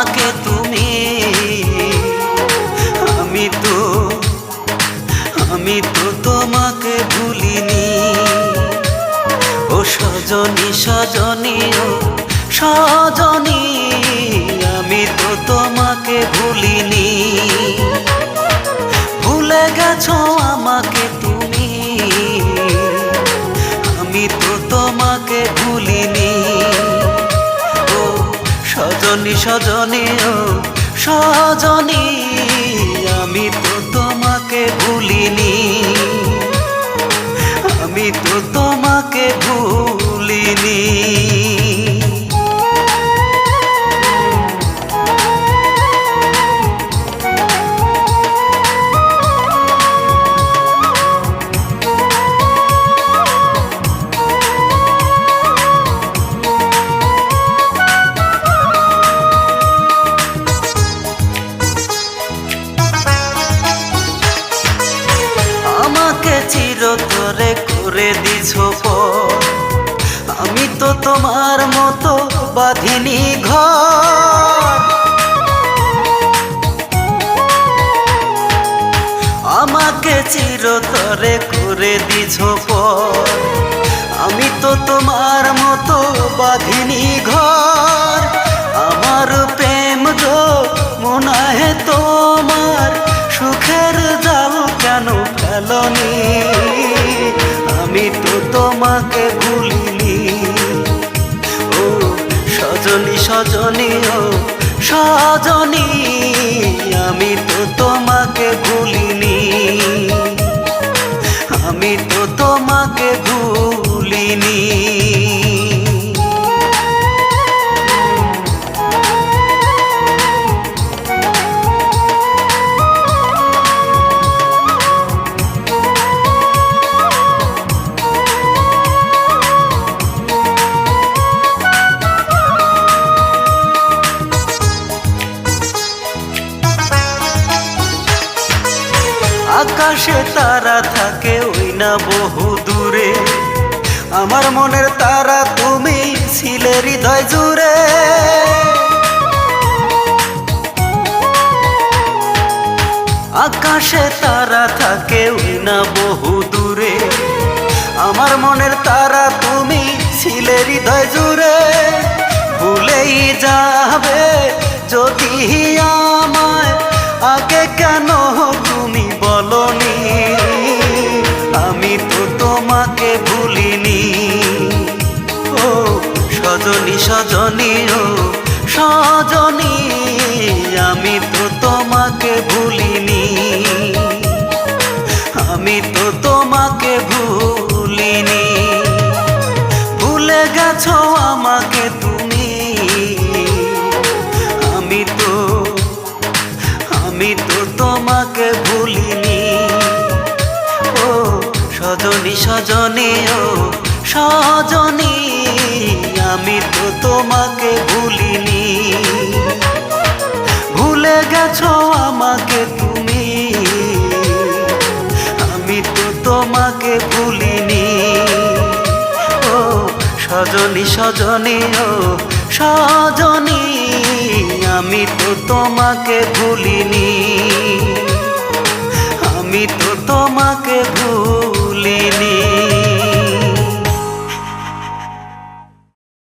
আমাকে তুমি, আমি তো তোমাকে ভুলিনি। ও সজনী সজনী ও সজনী, আমি তো তোমাকে ভুলিনি। ভুলে গেছো আমাকে তুমি, আমি তো তোমাকে ভুলিনি। ও সজনী সজনী ও সজনী, আমি তো তোমাকে ভুলিনি, আমি তো তোমাকে ভুলিনি। আমাকে চিরতরে করে দিছো পর, আমি তো তোমার মতো বাঁধিনি ঘর। আমাকে চিরতরে করে দিছো পর, আমি তো তোমার মতো বাঁধিনি ঘর। আমার প্রেম যো মনাহে তোমার, সুখের জাল কেন ফেলনি? আমি তো তোমাকে ভুলিনি। ও সজনী সজনী ও সজনী, আমি তো তোমাকে ভুলিনি, আমি তো তোমাকে ভুলিনি। আকাশে তারা থাকে ওই না বহু দূরে, আমার মনের তারা তুমি ছিলে হৃদয় জুড়ে। আকাশে তারা থাকে ওই না বহু দূরে, আমার মনের তারা তুমি ছিলে হৃদয় জুড়ে। ভুলেই যাবে যদি আমায়, আগে কেন তুমি বলনি? আমি তো তোমাকে ভুলিনি। ও সজনী সজনী ও সজনী, আমি তো তোমাকে ভুলিনি, আমি তো তোমাকে ভুলিনি। ভুলে গেছো আমাকে তুমি, আমি তো তোমাকে ভুলিনি। ও সজনী সজনী ও সজনী, আমি তো তোমাকে ভুলিনি। ভুলে গেছো আমাকে তুমি, আমি তো তোমাকে ভুলিনি। ও সজনী সজনী ও সজনী, আমি তো তোমাকে ভুলিনি, আমি তো তোমাকে